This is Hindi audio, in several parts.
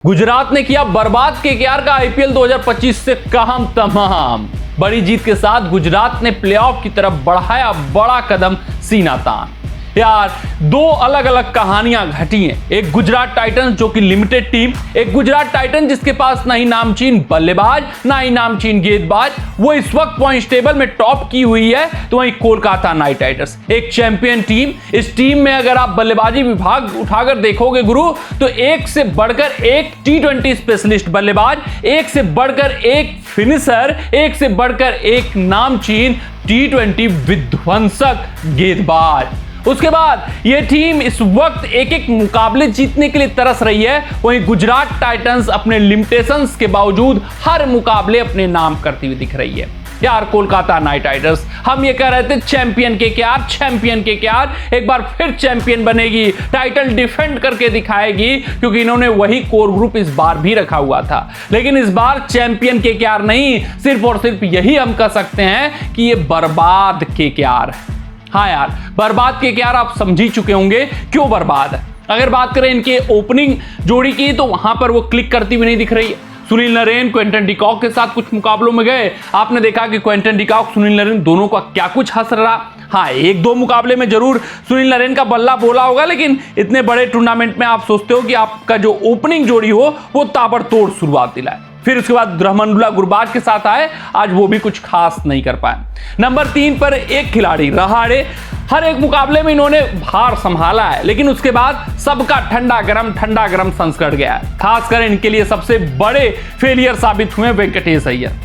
गुजरात ने किया बर्बाद केकेआर का आईपीएल 2025 से काम तमाम। बड़ी जीत के साथ गुजरात ने प्लेऑफ की तरफ बढ़ाया बड़ा कदम सीना तान। यार दो अलग अलग कहानियां घटी हैं। एक गुजरात टाइटंस जो कि लिमिटेड टीम, एक गुजरात टाइटंस जिसके पास ना ही नामचीन बल्लेबाज ना ही नामचीन गेंदबाज, वो इस वक्त पॉइंट्स टेबल में टॉप की हुई है। तो वहीं कोलकाता नाइट राइडर्स एक चैंपियन टीम। इस टीम में अगर आप बल्लेबाजी विभाग उठाकर देखोगे गुरु, तो एक से बढ़कर एक T20 स्पेशलिस्ट बल्लेबाज, एक से बढ़कर एक फिनिशर, एक से बढ़कर एक नामचीन T20 विध्वंसक गेंदबाज। उसके बाद यह टीम इस वक्त एक एक मुकाबले जीतने के लिए तरस रही है। वहीं गुजरात टाइटंस अपने लिमिटेशंस के बावजूद हर मुकाबले अपने नाम करती हुई दिख रही है। यार कोलकाता नाइट राइडर्स, हम ये कह रहे थे चैंपियन केकेआर एक बार फिर चैंपियन बनेगी, टाइटल डिफेंड करके दिखाएगी, क्योंकि इन्होंने वही कोर ग्रुप इस बार भी रखा हुआ था। लेकिन इस बार चैंपियन केकेआर नहीं, सिर्फ और सिर्फ यही हम कह सकते हैं कि ये बर्बाद केकेआर है। हाँ यार, बर्बाद केकेआर आप समझ ही चुके होंगे क्यों बर्बाद है। अगर बात करें इनके ओपनिंग जोड़ी की, तो वहां पर वो क्लिक करती हुई नहीं दिख रही है। सुनील नरेन क्विंटन डिकॉक के साथ कुछ मुकाबलों में गए, आपने देखा कि क्विंटन डिकॉक सुनील नरेन दोनों का क्या कुछ हंस रहा। हाँ, एक दो मुकाबले में जरूर सुनील नरेन का बल्ला बोला होगा, लेकिन इतने बड़े टूर्नामेंट में आप सोचते हो कि आपका जो ओपनिंग जोड़ी हो वो ताबड़तोड़ शुरुआत दिलाए। फिर उसके बाद ग्रहमंडुला गुरबाज के साथ आए, आज वो भी कुछ खास नहीं कर पाए। नंबर 3 पर एक खिलाड़ी रहाड़े, हर एक मुकाबले में इन्होंने भार संभाला है, लेकिन उसके बाद सबका ठंडा गरम संस्करण गया है। खासकर इनके लिए सबसे बड़े फेलियर साबित हुए वेंकटेश अय्यर।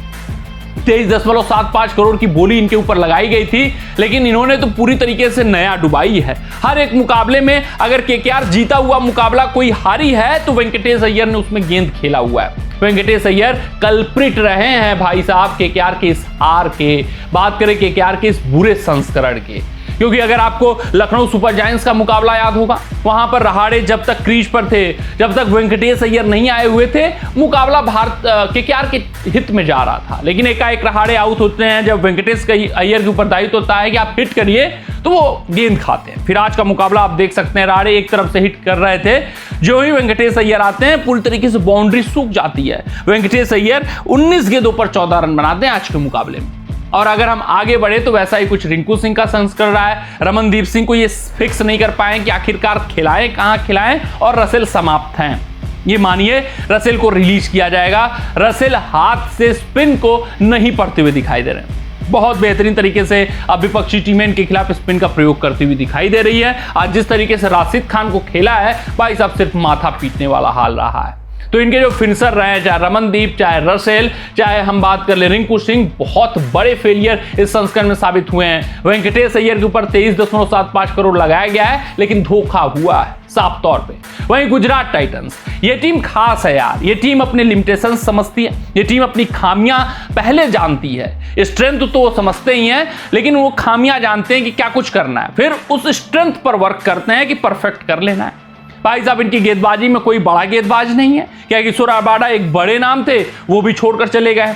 23.75 करोड़ की बोली इनके ऊपर लगाई गई थी, लेकिन इन्होंने तो पूरी तरीके से नया डुबाई है। हर एक मुकाबले में अगर केकेआर जीता हुआ मुकाबला कोई हारी है, तो वेंकटेश अय्यर ने उसमें गेंद खेला हुआ है। वेंकटेश अय्यर कल्प्रिट रहे हैं भाई साहब केकेआर के इस हार के। बात करें केकेआर के इस बुरे संस्करण के, क्योंकि अगर आपको लखनऊ सुपर जायंट्स का मुकाबला याद होगा, वहां पर रहाड़े जब तक क्रीज पर थे, जब तक वेंकटेश अय्यर नहीं आए हुए थे, मुकाबला भारत केकेआर के हित में जा रहा था। लेकिन एकाएक रहाड़े आउट होते हैं, जब वेंकटेश अय्यर के ऊपर दायित्व होता है कि आप हिट करिए, तो वो गेंद खाते हैं। फिर आज का मुकाबला आप देख सकते हैं, रहाड़े एक तरफ से हिट कर रहे थे, जो ही वेंकटेश अय्यर आते हैं पूरी तरीके से बाउंड्री सूख जाती है। वेंकटेश अय्यर 19 गेंदों पर 14 रन बनाते हैं आज के मुकाबले में। और अगर हम आगे बढ़े तो वैसा ही कुछ रिंकू सिंह का संस्करण रहा है। रमनदीप सिंह को ये फिक्स नहीं कर पाए कि आखिरकार खिलाएं कहां खिलाएं, और रसेल समाप्त हैं। ये मानिए रसेल को रिलीज किया जाएगा। रसेल हाथ से स्पिन को नहीं पढ़ते हुए दिखाई दे रहे हैं। बहुत बेहतरीन तरीके से अब विपक्षी टीमें इनके खिलाफ स्पिन का प्रयोग करती हुई दिखाई दे रही है। आज जिस तरीके से राशिद खान को खेला है, भाई साहब सिर्फ माथा पीटने वाला हाल रहा है। तो इनके जो फिनिशर रहे हैं, चाहे रमनदीप, चाहे रसेल, चाहे हम बात कर ले रिंकू सिंह, बहुत बड़े फेलियर इस संस्करण में साबित हुए हैं। वेंकटेश अय्यर के ऊपर 23.75 करोड़ लगाया गया है, लेकिन धोखा हुआ है साफ तौर पे। वहीं गुजरात टाइटंस, ये टीम खास है यार। ये टीम अपने लिमिटेशन समझती है, ये टीम अपनी खामियां पहले जानती है। स्ट्रेंथ तो वो समझते ही हैं, लेकिन वो खामियां जानते हैं कि क्या कुछ करना है, फिर उस स्ट्रेंथ पर वर्क करते हैं कि परफेक्ट कर लेना है। भाई साहब इनकी गेंदबाजी में कोई बड़ा गेंदबाज नहीं है। क्या किशोर रबाडा एक बड़े नाम थे, वो भी छोड़कर चले गए।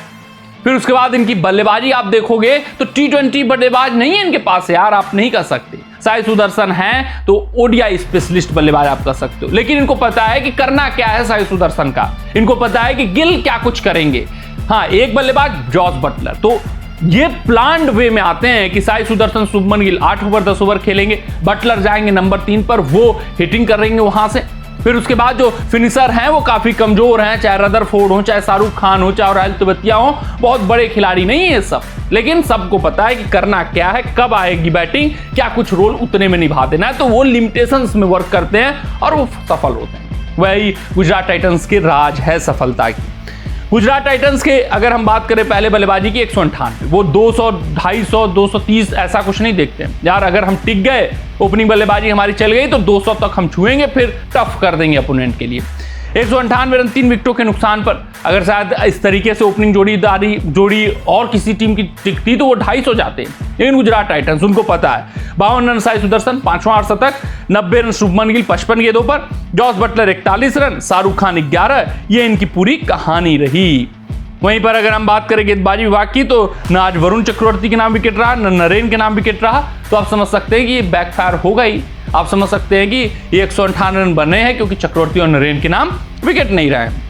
फिर उसके बाद इनकी बल्लेबाजी आप देखोगे तो T20 बल्लेबाज नहीं है इनके पास यार, आप नहीं कर सकते। साई सुदर्शन है तो ओडीआई स्पेशलिस्ट बल्लेबाज आप कर सकते हो, लेकिन इनको पता है कि करना क्या है साई सुदर्शन का। इनको पता है कि गिल क्या कुछ करेंगे। हाँ, एक बल्लेबाज जॉस बटलर, तो ये प्लान्ड वे में आते हैं कि साई सुदर्शन, शुभमन गिल 8 ओवर 10 ओवर खेलेंगे, बटलर जाएंगे नंबर 3 पर, वो हिटिंग करेंगे वहां से। फिर उसके बाद जो फिनिशर हैं वो काफी कमजोर हैं, चाहे रदरफोर्ड हो, चाहे शाहरुख खान हो, चाहे राहुल तेवतिया हो, बहुत बड़े खिलाड़ी नहीं है ये सब, लेकिन सबको पता है कि करना क्या है, कब आएगी बैटिंग, क्या कुछ रोल उतने में निभा देना है। तो वो लिमिटेशंस में वर्क करते हैं और वो सफल होते हैं। वही गुजरात टाइटंस के राज है सफलता की। गुजरात टाइटंस के अगर हम बात करें पहले बल्लेबाजी की 198, वो 200, 250, 230 ऐसा कुछ नहीं देखते यार। अगर हम टिक गए, ओपनिंग बल्लेबाजी हमारी चल गई, तो 200 तक हम छुएंगे, फिर टफ कर देंगे अपोनेंट के लिए। 198 रन 3 विकेटों के नुकसान पर अगर शायद इस तरीके से ओपनिंग जोड़ी और किसी टीम की टिकती तो वो 250 हो जाते हैं, लेकिन गुजरात टाइटंस उनको पता है। 52 रन साई सुदर्शन, 5वां अर्धशतक, 90 रन शुभमन गिल 55 गेंदों पर, Jos Buttler 41 run, Shahrukh Khan 11, ये इनकी पूरी कहानी रही। वहीं पर अगर हम बात करें गेंदबाजी विभाग की, तो न आज वरुण चक्रवर्ती के नाम विकेट रहा, न नरेन के नाम विकेट रहा, तो आप समझ सकते हैं कि ये बैकफायर होगा ही। आप समझ सकते हैं कि ये 158 रन बने हैं क्योंकि चक्रवर्ती और नरेन के नाम विकेट नहीं रहे।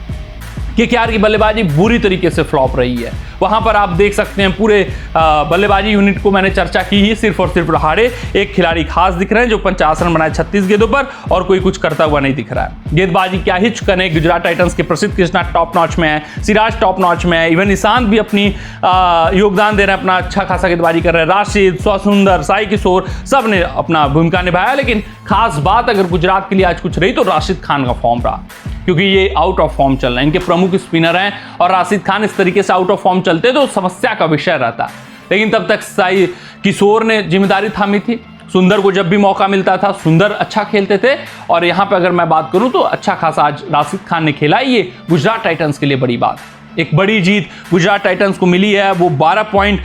केकेआर की बल्लेबाजी बुरी तरीके से फ्लॉप रही है। वहां पर आप देख सकते हैं पूरे बल्लेबाजी यूनिट को मैंने चर्चा की ही, सिर्फ और सिर्फ रहाड़े एक खिलाड़ी खास दिख रहे हैं जो 50 रन बनाए 36 गेंदों पर, और कोई कुछ करता हुआ नहीं दिख रहा है। गेंदबाजी क्या ही चुकने, गुजरात टाइटंस के प्रसिद्ध कृष्णा टॉप नॉच में है, सिराज टॉप नॉच में है, इवन ईशांत भी अपनी योगदान दे रहे हैं, अपना अच्छा खासा गेंदबाजी कर रहे हैं, राशिद, सुंदर, साई किशोर सब ने अपना भूमिका निभाया। लेकिन खास बात अगर गुजरात के लिए आज कुछ रही तो राशिद खान का फॉर्म रहा, क्योंकि ये आउट ऑफ फॉर्म चल रहे हैं, इनके प्रमुख स्पिनर हैं और राशिद खान इस तरीके से आउट ऑफ फॉर्म चलते तो समस्या का विषय रहता। लेकिन तब तक साई किशोर ने जिम्मेदारी थामी थी, सुंदर को जब भी मौका मिलता था सुंदर अच्छा खेलते थे, और यहाँ पे अगर मैं बात करूं तो अच्छा खासा आज राशिद खान ने खेला। ये गुजरात टाइटंस के लिए बड़ी बात, एक बड़ी जीत गुजरात टाइटंस को मिली है। वो 12 पॉइंट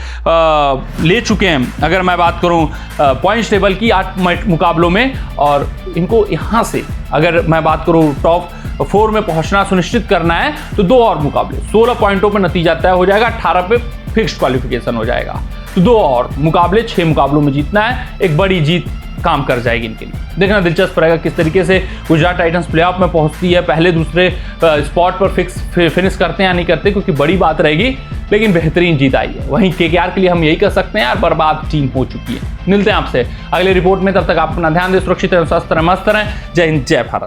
ले चुके हैं अगर मैं बात करूं पॉइंट्स टेबल की 8 मुकाबलों में, और इनको यहाँ से अगर मैं बात करूं टॉप 4 में पहुंचना सुनिश्चित करना है तो 2 और मुकाबले, 16 पॉइंटों पर नतीजा तय हो जाएगा, 18 पे फिक्स्ड क्वालिफिकेशन हो जाएगा। तो 2 और मुकाबले 6 मुकाबलों में जीतना है, एक बड़ी जीत काम कर जाएगी इनके लिए। देखना दिलचस्प रहेगा किस तरीके से गुजरात टाइटंस प्लेऑफ में पहुंचती है, पहले दूसरे स्पॉट पर फिनिश करते हैं या नहीं करते, क्योंकि बड़ी बात रहेगी। लेकिन बेहतरीन जीत आई है। वहीं केकेआर के लिए हम यही कह सकते हैं यार, बर्बाद टीम हो चुकी है। मिलते हैं आपसे अगले रिपोर्ट में, तब तक आप अपना ध्यान दें, सुरक्षित रहें, स्वस्थ रहें, मस्त रहें। जय हिंद, जय भारत।